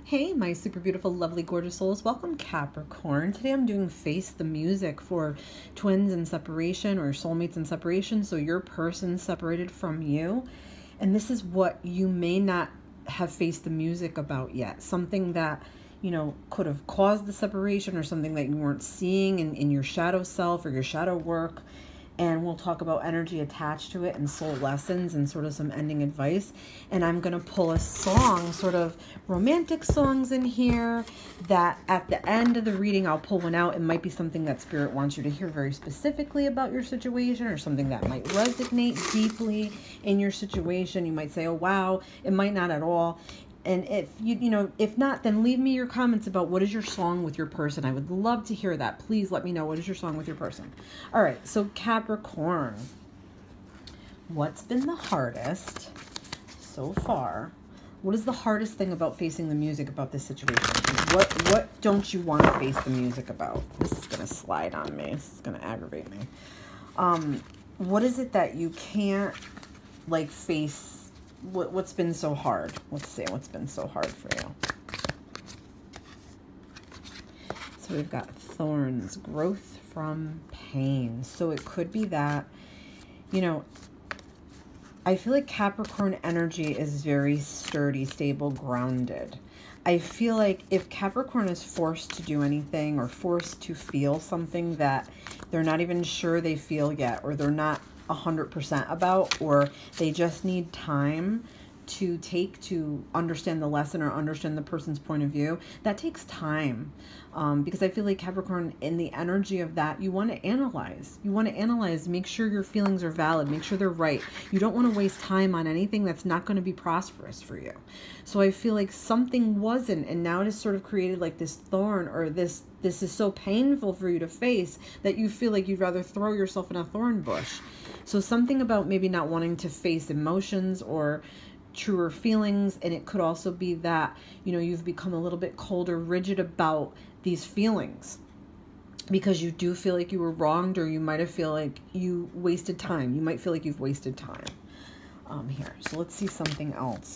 Hey, my super beautiful, lovely, gorgeous souls. Welcome, Capricorn. Today I'm doing Face the Music for twins in separation or soulmates in separation. So your person separated from you. And this is what you may not have faced the music about yet. Something that, could have caused the separation, or something that you weren't seeing in your shadow self or your shadow work. And we'll talk about energy attached to it and soul lessons and sort of some ending advice. And I'm going to pull a song, sort of romantic songs in here, that at the end of the reading, I'll pull one out. It might be something that Spirit wants you to hear very specifically about your situation, or something that might resonate deeply in your situation. You might say, oh, wow. It might not at all. And if if not, then leave me your comments about what is your song with your person. I would love to hear that. Please let me know, what is your song with your person. All right, so Capricorn, what's been the hardest so far? What is the hardest thing about facing the music about this situation? What don't you want to face the music about? This is going to slide on me. This is going to aggravate me. What is it that you can't face? What's been so hard? Let's see what's been so hard for you. So we've got thorns, growth from pain. So it could be that, I feel like Capricorn energy is very sturdy, stable, grounded. I feel like if Capricorn is forced to do anything or forced to feel something that they're not even sure they feel yet, or they're not 100% about, or they just need time to take to understand the lesson or understand the person's point of view, that takes time. Because I feel like Capricorn, in the energy of that, you want to analyze. You want to analyze, make sure your feelings are valid, make sure they're right. You don't want to waste time on anything that's not going to be prosperous for you. So I feel like something wasn't, and now it has sort of created like this thorn, or this is so painful for you to face that you feel like you'd rather throw yourself in a thorn bush. So something about maybe not wanting to face emotions or truer feelings. And it could also be that, you've become a little bit cold or rigid about these feelings because you do feel like you were wronged, or you might have feel like you wasted time. You might feel like you've wasted time here. So let's see something else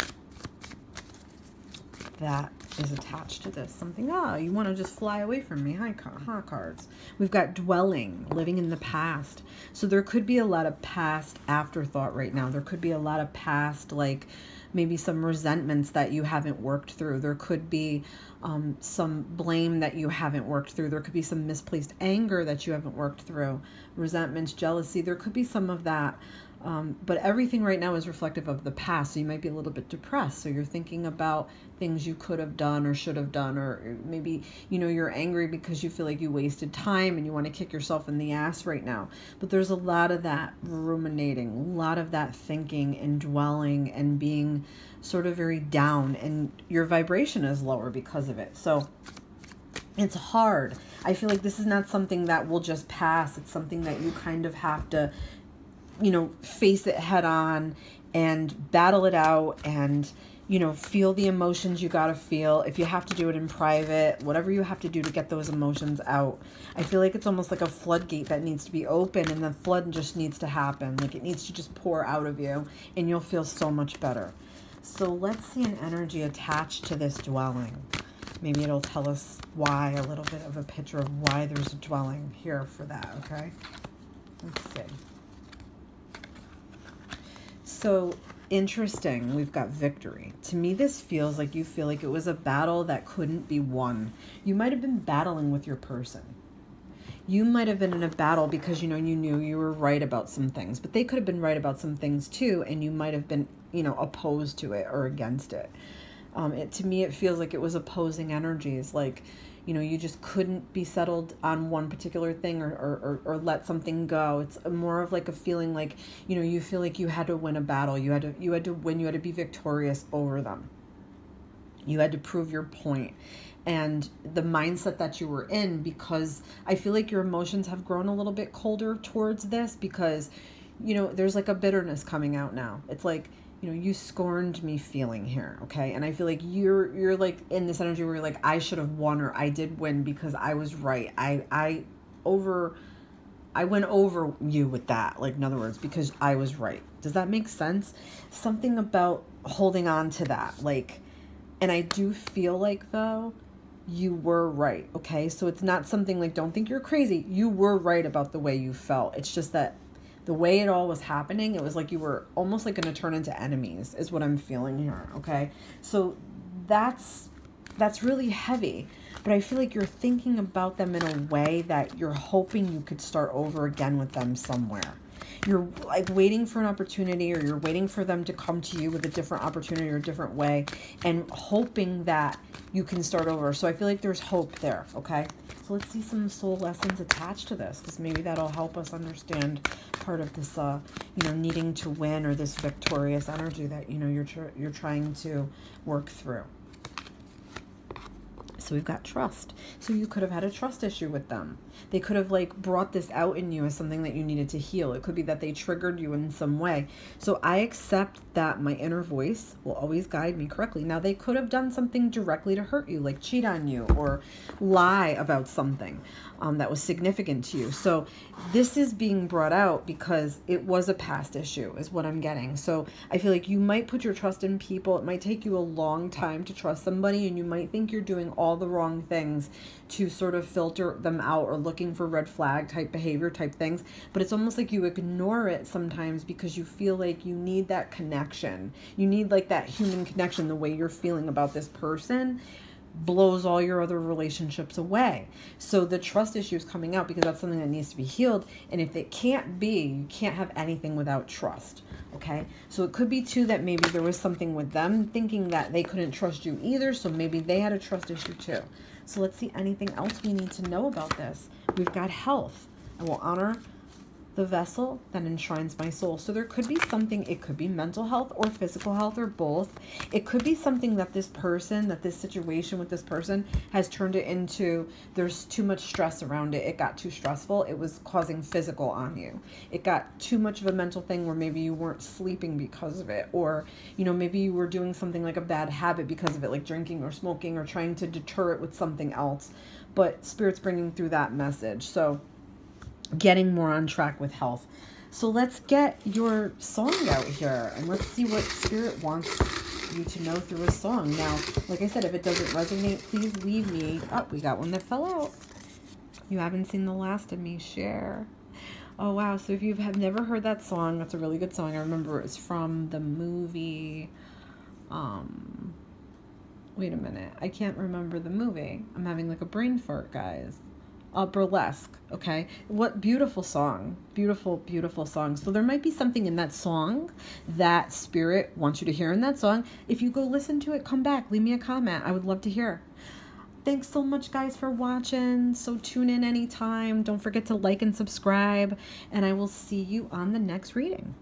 that is attached to this. Something, you want to just fly away from me. Hi, cards. We've got dwelling, living in the past. So there could be a lot of past afterthought right now. There could be a lot of past, maybe some resentments that you haven't worked through. There could be some blame that you haven't worked through. There could be some misplaced anger that you haven't worked through. Resentments, jealousy. There could be some of that. But everything right now is reflective of the past. So you might be a little bit depressed. So you're thinking about things you could have done or should have done, or maybe, you're angry because you feel like you wasted time and you want to kick yourself in the ass right now. But there's a lot of that ruminating, a lot of that thinking and dwelling and being sort of very down, and your vibration is lower because of it. So it's hard. I feel like this is not something that will just pass. It's something that you kind of have to face it head on and battle it out, and, feel the emotions you got to feel. If you have to do it in private, whatever you have to do to get those emotions out. I feel like it's almost like a floodgate that needs to be open, and the flood just needs to happen. Like it needs to just pour out of you, and you'll feel so much better. So let's see an energy attached to this dwelling. Maybe it'll tell us why, a little bit of a picture of why there's a dwelling here for that, okay? Let's see. So interesting, we've got victory. To me, this feels like you feel like it was a battle that couldn't be won. You might have been battling with your person. You might have been in a battle because, you knew you were right about some things, but they could have been right about some things too, and you might have been, opposed to it or against it. To me, it feels like it was opposing energies, like, you just couldn't be settled on one particular thing, or let something go. It's more of like a feeling like, you feel like you had to win a battle. You had to win. You had to be victorious over them. You had to prove your point. And the mindset that you were in, because I feel like your emotions have grown a little bit colder towards this, because, there's like a bitterness coming out now. It's like, you scorned me feeling here, okay? And I feel like you're like in this energy where you're like, I should have won, or I did win because I was right. I went over you with that, like, in other words, because I was right. Does that make sense? Something about holding on to that, like, And I do feel like, though, you were right, okay? So it's not something like, don't think you're crazy. You were right about the way you felt. It's just that the way it all was happening, it was like you were almost like going to turn into enemies is what I'm feeling here, okay? So that's really heavy. But I feel like you're thinking about them in a way that you're hoping you could start over again with them somewhere. You're like waiting for an opportunity, or you're waiting for them to come to you with a different opportunity or a different way, and hoping that you can start over. So I feel like there's hope there, okay? So let's see some soul lessons attached to this, because maybe that'll help us understand part of this, needing to win, or this victorious energy that, you're trying to work through. So we've got trust. So you could have had a trust issue with them. They could have like brought this out in you as something that you needed to heal. It could be that they triggered you in some way. So I accept that my inner voice will always guide me correctly. Now they could have done something directly to hurt you, like cheat on you or lie about something that was significant to you. So this is being brought out because it was a past issue is what I'm getting. So I feel like you might put your trust in people. It might take you a long time to trust somebody, and you might think you're doing all the wrong things to sort of filter them out, or looking for red flag type behavior type things. But it's almost like you ignore it sometimes because you feel like you need that connection. You need like that human connection. The way you're feeling about this person blows all your other relationships away. So the trust issue is coming out because that's something that needs to be healed. And if it can't be, you can't have anything without trust. Okay. So it could be too that maybe there was something with them thinking that they couldn't trust you either. So maybe they had a trust issue too. So let's see anything else we need to know about this. We've got health. I will honor the vessel that enshrines my soul. So there could be something, it could be mental health or physical health or both. It could be something that this situation with this person has turned it into, there's too much stress around it. It got too stressful. It was causing physical on you. It got too much of a mental thing where maybe you weren't sleeping because of it. Or, maybe you were doing something like a bad habit because of it, like drinking or smoking or trying to deter it with something else. But Spirit's bringing through that message. So getting more on track with health. So let's get your song out here and let's see what Spirit wants you to know through a song. Now, like I said, if it doesn't resonate, please leave me. Oh, we got one that fell out. You haven't seen the last of me, share. Oh, wow. So if you have never heard that song, that's a really good song. I remember it's from the movie. Wait a minute. I can't remember the movie. I'm having like a brain fart, guys. Burlesque. Okay. What beautiful song. Beautiful, beautiful song. So there might be something in that song that Spirit wants you to hear in that song. If you go listen to it, come back, leave me a comment. I would love to hear. Thanks so much, guys, for watching. So tune in anytime. Don't forget to like and subscribe, and I will see you on the next reading.